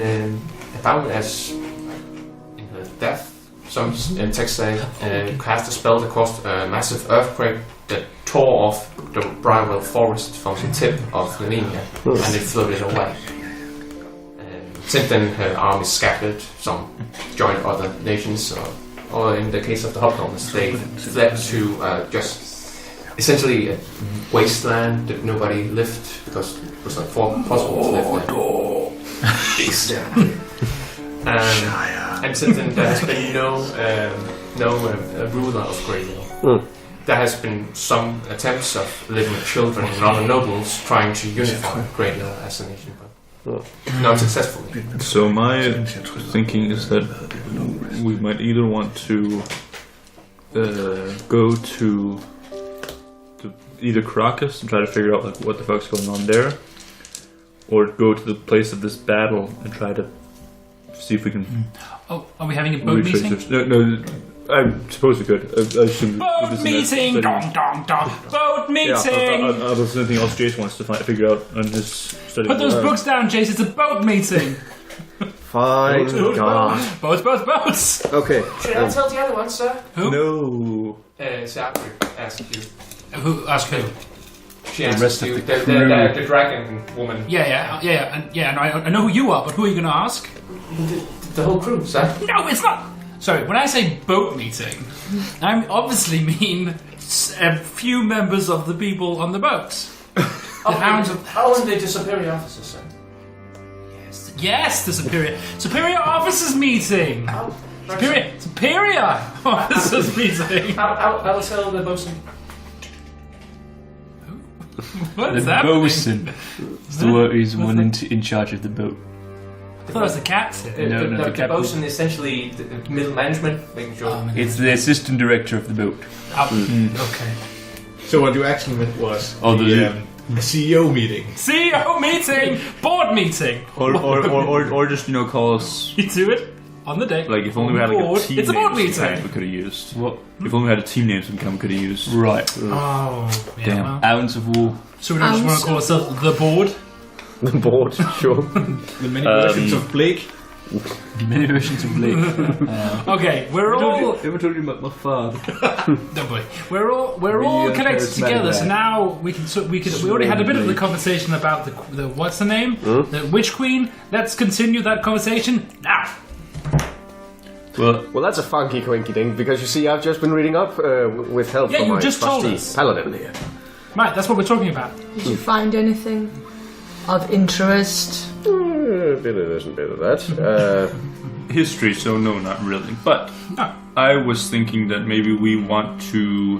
Speaker 3: found as in her death, some texts say, cast a spell that caused a massive earthquake that tore off the Briarwold forest from the tip of Lavinia, and it floated away. Since then, her army scattered, some joined other nations, or in the case of the Hobgoblins, they fled to just essentially a wasteland that nobody lived because it was not possible to live there. And since then, there has been no ruler of Greydale. There has been some attempts of living with children and other nobles trying to unify Greydale as a nation, but not successfully.
Speaker 2: So my thinking is that we might either want to go to either Caracas and try to figure out like what the fuck's going on there, or go to the place of this battle and try to see if we can.
Speaker 5: Oh, are we having a boat meeting?
Speaker 2: No, I suppose we could.
Speaker 5: Boat meeting! Dong, dong, dong! Boat meeting!
Speaker 2: Yeah, there's anything else Jace wants to figure out on his study.
Speaker 5: Put those books down, Jace. It's a boat meeting.
Speaker 6: Fine, God.
Speaker 5: Boats.
Speaker 6: Okay.
Speaker 3: Should I tell the other one, sir?
Speaker 5: Who?
Speaker 2: No.
Speaker 3: So I could ask you.
Speaker 5: Who? Ask who?
Speaker 3: She answers you. The dragon woman.
Speaker 5: Yeah, and I know who you are, but who are you going to ask?
Speaker 3: The whole crew, sir.
Speaker 5: No, it's not. Sorry, when I say boat meeting, I obviously mean a few members of the people on the boat. The Hounds of...
Speaker 3: Oh, and the superior officers, sir.
Speaker 5: Yes, the superior officers meeting.
Speaker 3: Oh,
Speaker 5: Superior officers meeting.
Speaker 3: I'll tell the bosun.
Speaker 5: What is
Speaker 4: The
Speaker 5: that?
Speaker 4: bosun is the one in charge of the boat.
Speaker 5: I thought it was the captain.
Speaker 4: No, the
Speaker 3: The
Speaker 4: captain.
Speaker 3: bosun is essentially the middle management, making sure.
Speaker 4: It's the assistant director of the boat.
Speaker 5: Okay.
Speaker 9: So what you actually meant was a CEO meeting.
Speaker 5: CEO meeting, board meeting.
Speaker 2: Or just call us.
Speaker 5: You do it on the deck.
Speaker 2: Like if only we had like a team
Speaker 5: It's a board
Speaker 2: name
Speaker 5: meeting.
Speaker 2: sometime we could have used.
Speaker 4: What?
Speaker 2: If only we had a team name sometime we could have used.
Speaker 4: Right.
Speaker 5: Oh, yeah.
Speaker 2: Damn.
Speaker 5: Well.
Speaker 4: Hounds of War.
Speaker 5: So we don't just want to call ourselves the board.
Speaker 6: The board, sure.
Speaker 9: The many versions of Blake.
Speaker 4: Many versions of Blake.
Speaker 5: Okay, we're all.
Speaker 7: Ever told you about my father?
Speaker 5: Don't worry. We're all connected
Speaker 7: charismatic
Speaker 5: together. So
Speaker 7: guy.
Speaker 5: now we already had a bit of the conversation about the what's the name, the Witch Queen. Let's continue that conversation now.
Speaker 6: Well, that's a funky quinky thing, because you see, I've just been reading up with help
Speaker 5: Yeah,
Speaker 6: from
Speaker 5: you
Speaker 6: my
Speaker 5: just told
Speaker 6: trusty
Speaker 5: us.
Speaker 6: paladin here.
Speaker 5: Right, that's what we're talking about.
Speaker 1: Did you find anything of interest?
Speaker 6: A bit of this and a bit of that.
Speaker 2: History, so no, not really. But
Speaker 5: No.
Speaker 2: I was thinking that maybe we want to.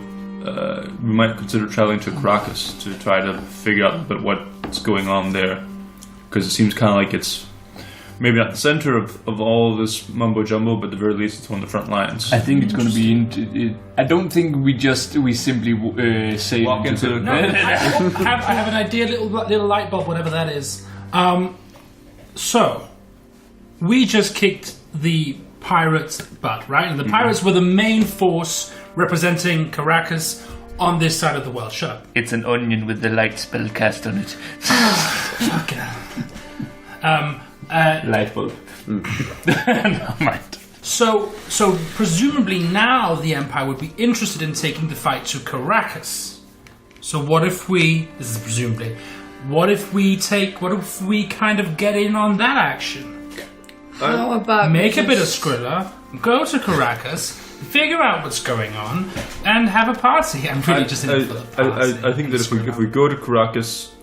Speaker 2: We might consider traveling to Caracas to try to figure out a bit what's going on there. Because it seems kind of like it's maybe not the center of all this mumbo jumbo, but at the very least it's one of the front lines.
Speaker 4: I think it's going to be. I don't think we simply say
Speaker 2: Walk into the.
Speaker 5: No, I have an idea, little light bulb, whatever that is. So we just kicked the pirates' butt, right? And the pirates were the main force representing Caracas on this side of the world. Shut up.
Speaker 4: It's an onion with the light spell cast on it.
Speaker 5: Fucking hell.
Speaker 4: Light bulb.
Speaker 5: No, mind. So presumably now the Empire would be interested in taking the fight to Caracas. So what if we? This is presumably. What if we kind of get in on that action?
Speaker 1: How about
Speaker 5: Make a bit of Skrilla, go to Caracas, figure out what's going on, and have a party. I'm really just in it for the party.
Speaker 2: I think that if we go to Caracas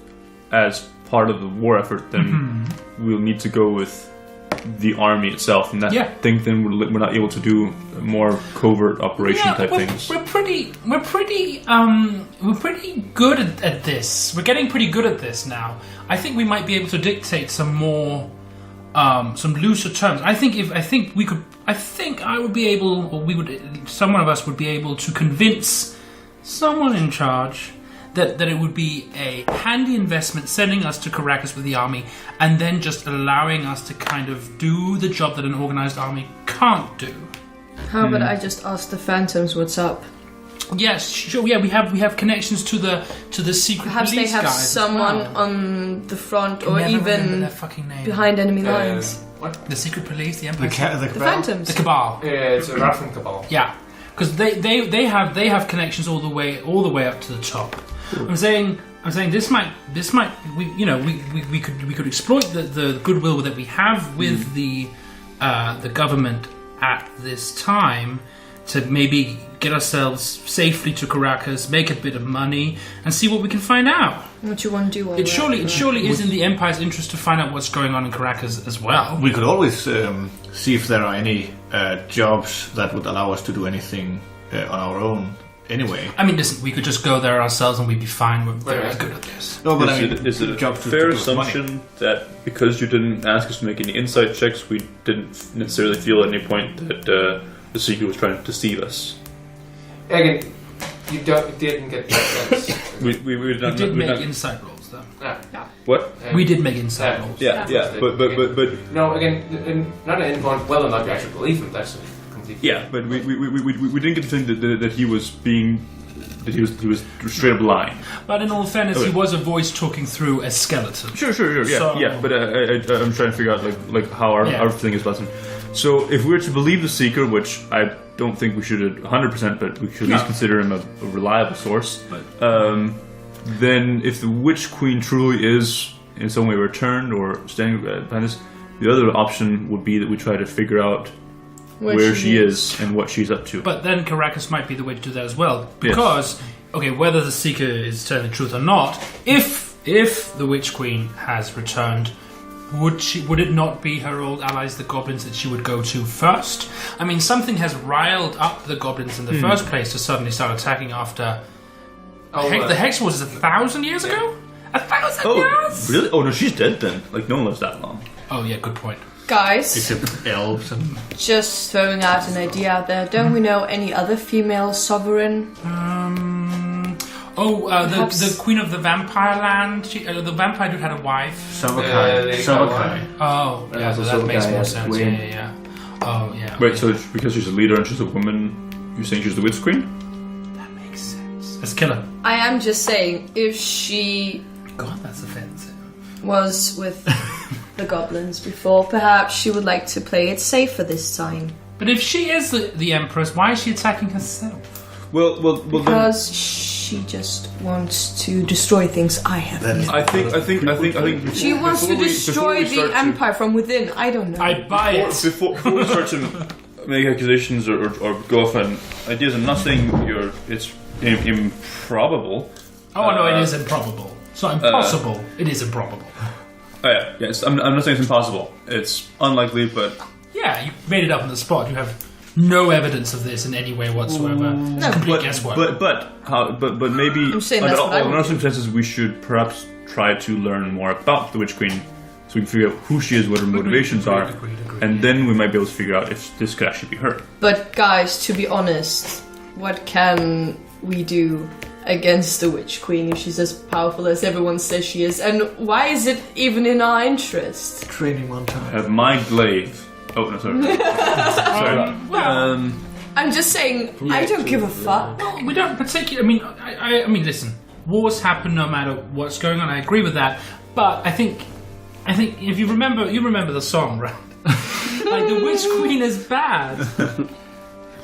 Speaker 2: as part of the war effort, then we'll need to go with the army itself, and I think then we're not able to do more covert operation type things.
Speaker 5: We're pretty good at this. We're getting pretty good at this now. I think we might be able to dictate some more, some looser terms. I think I would be able, or someone of us would be able to convince someone in charge that it would be a handy investment sending us to Caracas with the army and then just allowing us to kind of do the job that an organized army can't do.
Speaker 1: How about I just ask the Phantoms what's up?
Speaker 5: Yes, sure. Yeah, we have connections to the secret
Speaker 1: Perhaps
Speaker 5: police
Speaker 1: they have
Speaker 5: guys as
Speaker 1: someone
Speaker 5: well.
Speaker 1: on the front
Speaker 5: Can
Speaker 1: or
Speaker 5: never remember
Speaker 1: even
Speaker 5: their fucking name.
Speaker 1: behind enemy lines.
Speaker 3: What?
Speaker 5: The secret police, the Empire,
Speaker 1: The Phantoms.
Speaker 5: the Cabal.
Speaker 3: Yeah, it's a Rafran Cabal.
Speaker 5: Yeah, because they have connections all the way up to the top. I'm saying this might we could exploit the goodwill that we have with the government at this time to maybe get ourselves safely to Caracas, make a bit of money, and see what we can find out.
Speaker 1: What you want to do?
Speaker 5: It surely is in the Empire's interest to find out what's going on in Caracas as well.
Speaker 7: We could always see if there are any jobs that would allow us to do anything on our own. Anyway,
Speaker 5: I mean, listen, we could just go there ourselves and we'd be fine. We're very good at this.
Speaker 7: no, but
Speaker 2: Is it a
Speaker 7: jobs to
Speaker 2: fair
Speaker 7: do with money.
Speaker 2: assumption that because you didn't ask us to make any insight checks, we didn't necessarily feel at any point that the Seeker was trying to deceive us?
Speaker 3: Again, you didn't get that.
Speaker 2: We
Speaker 5: did make insight rolls, though.
Speaker 2: What?
Speaker 5: We did make insight rolls.
Speaker 2: Yeah, but
Speaker 3: No, again, not an endpoint. Whether or not you actually believe him, that's completely.
Speaker 2: yeah, but we didn't get the feeling that he was being. That he was straight up lying.
Speaker 5: But in all fairness, he was a voice talking through a skeleton.
Speaker 2: Sure, yeah,
Speaker 5: So-
Speaker 2: yeah. But I'm trying to figure out like how our feeling is about him. So if we were to believe the Seeker, which I don't think we should 100%, but we should at least consider him a reliable source. then if the Witch Queen truly is in some way returned or standing behind us, the other option would be that we try to figure out where she is and what she's up to.
Speaker 5: But then Caracas might be the way to do that as well. Because, okay, whether the Seeker is telling the truth or not, if the Witch Queen has returned, would it not be her old allies, the goblins, that she would go to first? I mean, something has riled up the goblins in the first place to suddenly start attacking after... the Hex War was 1,000 years ago? 1,000 years?
Speaker 2: Really? Oh, no, she's dead then. Like, no one lives that long.
Speaker 5: Oh, yeah, good point.
Speaker 1: Guys,
Speaker 7: Except elves and...
Speaker 1: just throwing out an idea out there. Don't we know any other female sovereign?
Speaker 5: The Queen of the Vampire Land. The vampire dude had a wife.
Speaker 7: Saga.
Speaker 5: Oh, yeah, so that makes more sense. Yeah. Oh, yeah.
Speaker 2: Wait, so because she's a leader and she's a woman, you're saying she's the Witch Queen?
Speaker 5: That makes sense. Let's kill her.
Speaker 1: I am just saying, if she
Speaker 5: God, that's offensive.
Speaker 1: was with the goblins before, perhaps she would like to play it safer this time.
Speaker 5: But if she is the Empress, why is she attacking herself?
Speaker 2: Well,
Speaker 1: because she just wants to destroy things I have made.
Speaker 2: I think
Speaker 1: She wants to destroy the Empire from within. I don't know.
Speaker 5: I buy it.
Speaker 2: Before we start to make accusations or go off on ideas and nothing, it's improbable.
Speaker 5: Oh no, it is improbable. It's not impossible. It is improbable.
Speaker 2: Oh yeah, yes. I'm not saying it's impossible. It's unlikely, but
Speaker 5: yeah, you made it up on the spot. You have no evidence of this in any way whatsoever. It's complete guesswork.
Speaker 2: But maybe
Speaker 1: I'm saying that's what I would
Speaker 2: under
Speaker 1: do.
Speaker 2: circumstances we should perhaps try to learn more about the Witch Queen, so we can figure out who she is, what her motivations are, and then we might be able to figure out if this could actually be her.
Speaker 1: But guys, to be honest, what can we do against the Witch Queen if she's as powerful as everyone says she is? And why is it even in our interest?
Speaker 7: Training one time.
Speaker 2: Have my glaive. Oh no, sorry. Sorry.
Speaker 1: I'm just saying, I don't give a fuck.
Speaker 5: No, we don't particularly. I mean, listen. Wars happen no matter what's going on. I agree with that. But I think if you remember the song, right? Like the Witch Queen is bad.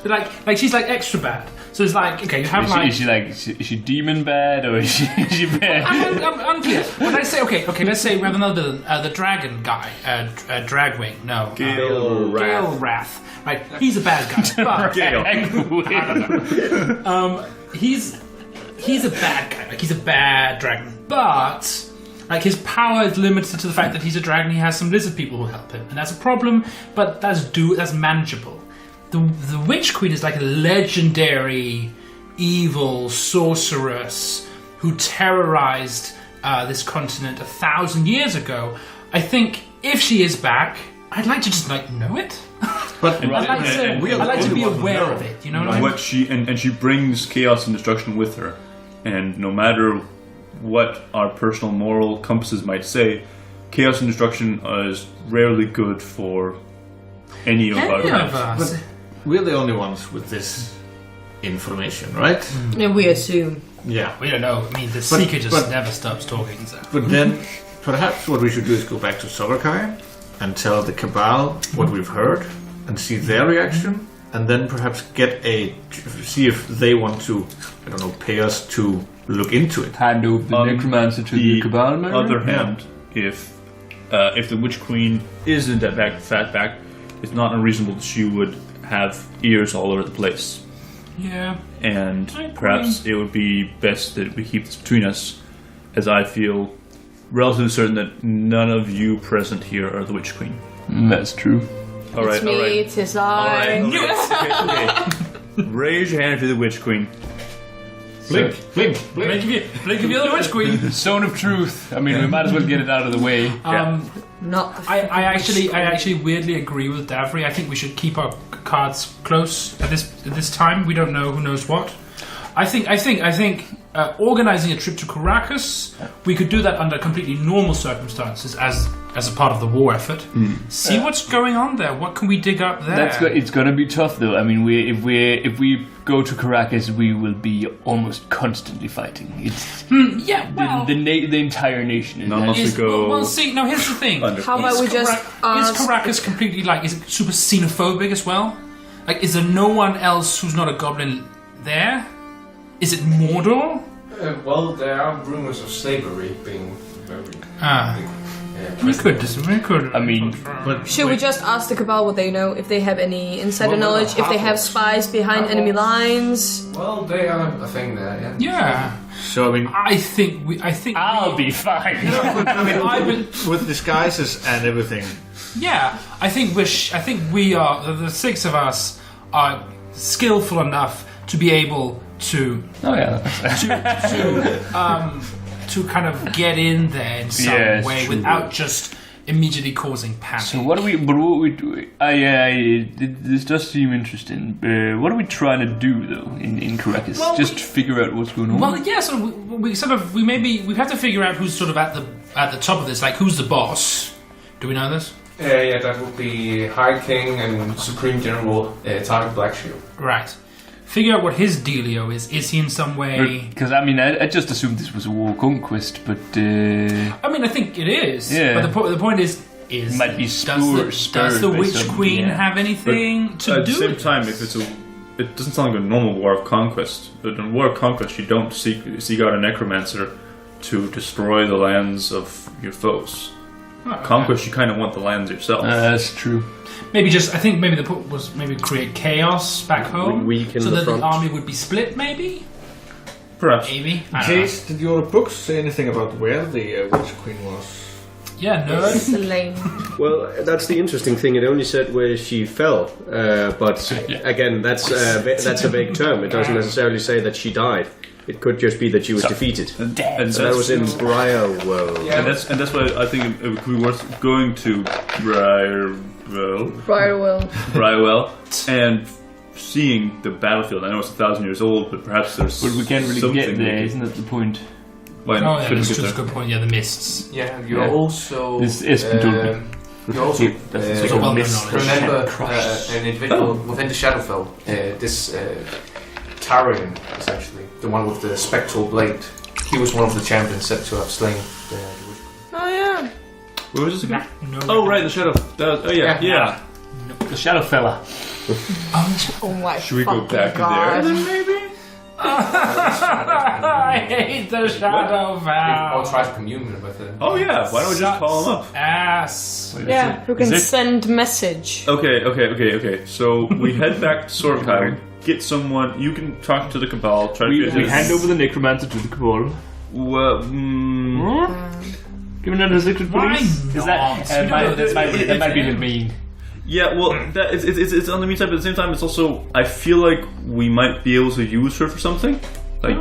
Speaker 5: Like she's like extra bad. So it's like, okay, you have
Speaker 4: is she demon bad or is she bad?
Speaker 5: I'm unclear. When I say okay, let's say we have another villain, the dragon guy, Dragwing. No,
Speaker 2: Gale
Speaker 5: Wrath. Right, he's a bad guy. But he's a bad guy. Like he's a bad dragon. But like his power is limited to the fact that he's a dragon. He has some lizard people who help him, and that's a problem. But that's manageable. The Witch Queen is like a legendary evil sorceress who terrorized this continent 1,000 years ago. I think if she is back, I'd like to just know it.
Speaker 7: But
Speaker 5: I'd like to be aware of it. You know what I mean?
Speaker 2: She brings chaos and destruction with her, and no matter what our personal moral compasses might say, chaos and destruction is rarely good for any of us.
Speaker 5: But
Speaker 7: we're the only ones with this information, right?
Speaker 1: And we assume.
Speaker 7: Yeah.
Speaker 5: we don't know. I mean, the Seeker just never stops talking. So.
Speaker 7: But then, perhaps what we should do is go back to Sorakai and tell the Cabal what we've heard and see their reaction, and then perhaps see if they want to, I don't know, pay us to look into it.
Speaker 4: Hand over the necromancer to the Cabal member?
Speaker 2: On the other hand, if the Witch Queen is in that back, it's not unreasonable that she would have ears all over the place.
Speaker 5: Yeah.
Speaker 2: And perhaps it would be best that we keep this between us, as I feel relatively certain that none of you present here are the Witch Queen.
Speaker 4: That's true.
Speaker 2: All right,
Speaker 1: It's me, 'tis I.
Speaker 2: Okay. Raise your hand if you're the Witch Queen.
Speaker 7: Blink.
Speaker 5: Blink of the other Witch Queen.
Speaker 4: Zone of truth. I mean, we might as well get it out of the way.
Speaker 1: Not the
Speaker 5: I actually weirdly agree with Davree. I think we should keep our cards close at this time. We don't know who knows what. I think organizing a trip to Caracas, we could do that under completely normal circumstances as a part of the war effort. See what's going on there. What can we dig up there?
Speaker 4: It's going to be tough, though. I mean, if we go to Caracas, we will be almost constantly fighting. It's the entire nation is.
Speaker 2: Unless we go.
Speaker 5: Well, see. Now here's the thing.
Speaker 1: How about we just ask...
Speaker 5: Is Caracas completely is it super xenophobic as well? Like, is there no one else who's not a goblin there? Is it Mordor?
Speaker 3: Well, there are rumors of slavery being very
Speaker 5: we could.
Speaker 4: I mean,
Speaker 1: Should we just ask the Cabal what they know? If they have any insider knowledge? If they have spies behind enemy lines?
Speaker 3: Well, they are a thing there, yeah.
Speaker 5: Yeah.
Speaker 7: So, I mean,
Speaker 5: I think
Speaker 4: I'll be fine.
Speaker 7: with disguises and everything.
Speaker 5: Yeah, I think we are the six of us are skillful enough to be able to to kind of get in there in some way
Speaker 4: true.
Speaker 5: without just immediately causing panic.
Speaker 4: So what we do? This does seem interesting. What are we trying to do though in Caracas?
Speaker 5: Well,
Speaker 4: just figure out what's going on.
Speaker 5: Well, yeah. So we have to figure out who's sort of at the top of this. Like, who's the boss? Do we know this?
Speaker 3: Yeah, that would be High King and Supreme General Target Blackshield.
Speaker 5: Right. Figure out what his dealio is. Is he in some way?
Speaker 4: Because I mean, I just assumed this was a war conquest, but
Speaker 5: I mean, I think it is.
Speaker 4: Yeah.
Speaker 5: But the point is
Speaker 4: it might be
Speaker 5: does the Witch Queen have anything to
Speaker 2: at
Speaker 5: do
Speaker 2: the same
Speaker 5: with
Speaker 2: time, if it doesn't sound like a normal war of conquest. But in war of conquest, you don't seek out a necromancer to destroy the lands of your foes. Conquest, you kind of want the lands yourself.
Speaker 4: That's true.
Speaker 5: Maybe I think maybe the point was maybe create chaos back home,
Speaker 6: weaken
Speaker 5: so
Speaker 6: the
Speaker 5: that
Speaker 6: front.
Speaker 5: the army would be split. Maybe.
Speaker 2: Perhaps.
Speaker 5: Maybe. I don't know.
Speaker 7: Jace, did your books say anything about where the Witch Queen was?
Speaker 5: Yeah, nerd.
Speaker 1: Slain.
Speaker 6: Well, that's the interesting thing. It only said where she fell, but again, that's a vague term. It doesn't necessarily say that she died. It could just be that she was defeated.
Speaker 2: And
Speaker 6: So that was in Briarwell.
Speaker 2: And that's why I think it would be worth going to Briarwell and seeing the battlefield. I know it's 1,000 years old, but perhaps there's.
Speaker 4: But we can't really
Speaker 2: something
Speaker 4: get there, isn't that the point?
Speaker 2: Why
Speaker 5: Oh
Speaker 2: not?
Speaker 5: yeah,
Speaker 2: Shouldn't
Speaker 5: that's
Speaker 2: get
Speaker 5: just a
Speaker 2: there.
Speaker 5: good point. Yeah, the mists.
Speaker 3: Yeah, you're also.
Speaker 4: This is
Speaker 3: You also
Speaker 4: That's
Speaker 5: a well-known
Speaker 4: mist.
Speaker 5: knowledge.
Speaker 3: remember an individual within the Shadowfell. This Tarian, essentially, the one with the spectral blade. He was one of the champions said to have slain the witch.
Speaker 1: Oh yeah.
Speaker 2: Where was this again?
Speaker 5: No.
Speaker 2: Oh, right, the shadow. Yeah.
Speaker 4: The shadow fella.
Speaker 1: Oh my.
Speaker 2: Should we go
Speaker 1: fucking
Speaker 2: back
Speaker 1: God.
Speaker 2: there? Maybe.
Speaker 5: I hate the shadow
Speaker 3: I'll
Speaker 5: vow.
Speaker 3: try to commune with him.
Speaker 2: Oh yeah. Why don't we just call him up?
Speaker 5: Ass.
Speaker 1: Yeah, who can send message?
Speaker 2: Okay. So we head back to Sorkai. Get someone. You can talk to the Cabal. Try to
Speaker 4: We
Speaker 2: get
Speaker 4: hand over the necromancer to the Cabal.
Speaker 2: Well,
Speaker 4: Give another secret
Speaker 5: Why
Speaker 4: police. Is
Speaker 5: not?
Speaker 4: that might be a little mean.
Speaker 2: yeah. Well, it's on the meantime, but at the same time, it's also. I feel like we might be able to use her for something. Like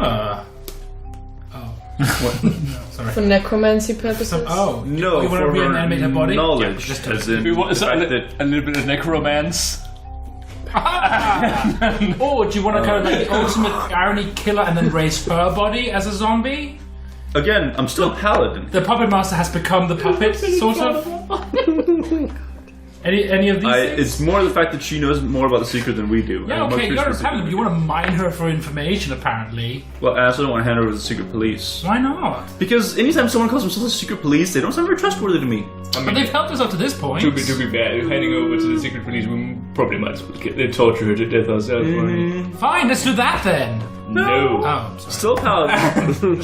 Speaker 1: For necromancy purposes?
Speaker 5: Oh.
Speaker 2: no,
Speaker 5: You want to
Speaker 2: for
Speaker 5: reanimate her body?
Speaker 2: knowledge,
Speaker 5: Yeah, just
Speaker 2: as in
Speaker 4: We want
Speaker 2: the fact that
Speaker 4: a little bit of necromance.
Speaker 5: Or do you want to kind of like the ultimate irony killer and then raise her body as a zombie?
Speaker 2: again, I'm still a paladin.
Speaker 5: The puppet master has become the puppet, sort of. Any of these things?
Speaker 2: It's more the fact that she knows more about the secret than we do.
Speaker 5: Yeah,
Speaker 2: I'm
Speaker 5: okay,
Speaker 2: much
Speaker 5: you're a
Speaker 2: more
Speaker 5: paladin, but you want to mine her for information, apparently.
Speaker 2: Well, I also don't want to hand her over to the secret police.
Speaker 5: Why not?
Speaker 2: Because anytime someone calls themselves a secret police, they don't sound very trustworthy to me.
Speaker 5: But they've helped us up to this point.
Speaker 4: To be bad, handing over to the secret police, we probably might as well torture her to death ourselves.
Speaker 5: Fine, let's do that then.
Speaker 4: No.
Speaker 5: Oh, I'm sorry.
Speaker 2: Still a paladin.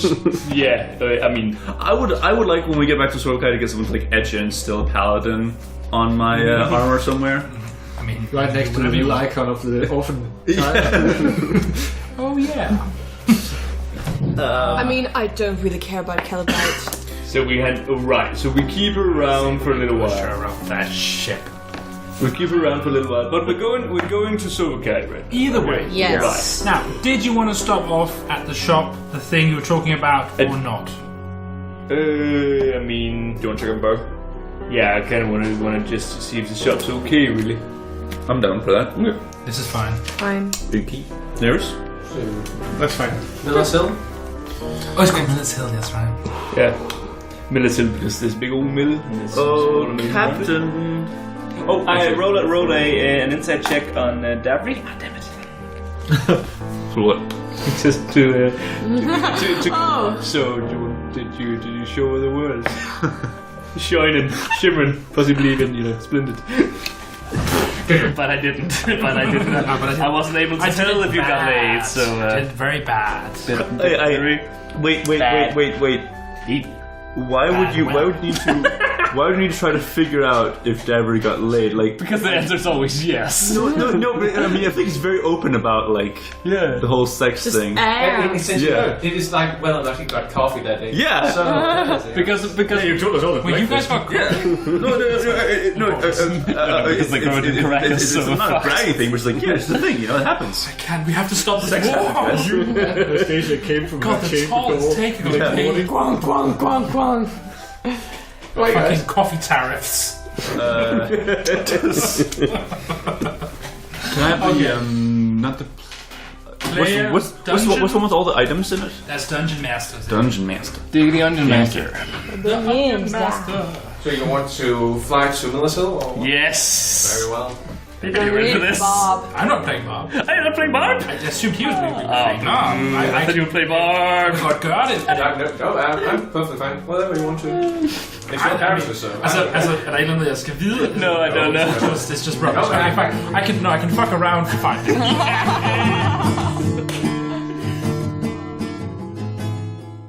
Speaker 4: Yeah, I mean,
Speaker 2: I would like when we get back to Sorkai to get someone to like etch in still a paladin on my armor somewhere.
Speaker 5: I mean,
Speaker 9: Right next to the
Speaker 5: whatever you
Speaker 9: little
Speaker 5: like.
Speaker 9: icon of the orphan child.
Speaker 5: Oh, yeah.
Speaker 1: I mean, I don't really care about Calibite.
Speaker 4: so we had. Oh, right, so we keep her around for a little while.
Speaker 5: Sure, off that ship.
Speaker 4: We keep her around for a little while, but we're going to Silvercat, right?
Speaker 5: Either way.
Speaker 1: Yes.
Speaker 5: Now, did you want to stop off at the shop, the thing you were talking about, or not?
Speaker 4: I mean,
Speaker 2: Do you want to check out Bug?
Speaker 4: yeah, I kind of want to just see if the shop's okay, really.
Speaker 2: I'm down for that.
Speaker 5: This is fine.
Speaker 1: Fine.
Speaker 2: Yuki. Nearest?
Speaker 9: That's fine.
Speaker 3: Miller's Hill?
Speaker 5: Oh, it's called Miller's Hill, that's right.
Speaker 4: Yeah. Miller's Hill, because there's big old mill. And there's smaller mill,
Speaker 2: Captain.
Speaker 4: Right? Oh, I roll an insight check on Davree. Ah, damn it.
Speaker 2: For what?
Speaker 4: Just to
Speaker 1: Oh.
Speaker 4: So, did you show her the world? Shining, shimmering, possibly even, splendid. but I didn't. I wasn't able to tell if you got laid. So
Speaker 5: I did very bad.
Speaker 2: Wait. Why would you need to try to figure out if Davree got laid? Like,
Speaker 4: because the answer's always yes.
Speaker 2: No. But I mean, I think he's very open about the whole sex thing.
Speaker 3: It is like whether or not he got coffee that day.
Speaker 2: Yeah.
Speaker 3: So,
Speaker 4: because
Speaker 9: you told us all the
Speaker 5: Well, you guys got coffee.
Speaker 2: It's not a bragging thing. We're just like, it's the thing. It happens.
Speaker 5: We have to stop this war.
Speaker 9: Anastasia came from
Speaker 5: God, the toll is taking us.
Speaker 1: Quang.
Speaker 5: Fucking coffee tariffs.
Speaker 2: Can I have not the... What's one with all the items in it?
Speaker 5: That's Dungeon Master.
Speaker 2: Dungeon Master.
Speaker 4: Dig the Dungeon Master.
Speaker 3: So you want to fly to Millicil? Or?
Speaker 4: Yes.
Speaker 3: Very well.
Speaker 4: Are you ready for this?
Speaker 1: Bob.
Speaker 5: I'm not playing Bob.
Speaker 4: Are you not playing Barb?
Speaker 5: I assumed he was playing Bob.
Speaker 4: I thought you would play Barb.
Speaker 5: Got it.
Speaker 3: No, I'm perfectly fine. Whatever you want to. It's your character, so.
Speaker 5: Er der et eller andet, jeg skal vide?
Speaker 4: No, I don't know.
Speaker 5: It's just rubbish. Okay, fine. I can fuck around. Fine.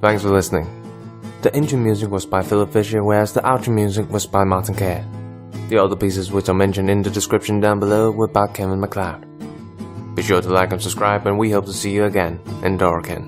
Speaker 8: Thanks for listening. The intro music was by Fischer, whereas the outro music was by Martin Kerr. The other pieces which are mentioned in the description down below were by Kevin MacLeod. Be sure to like and subscribe, and we hope to see you again in Dorokin.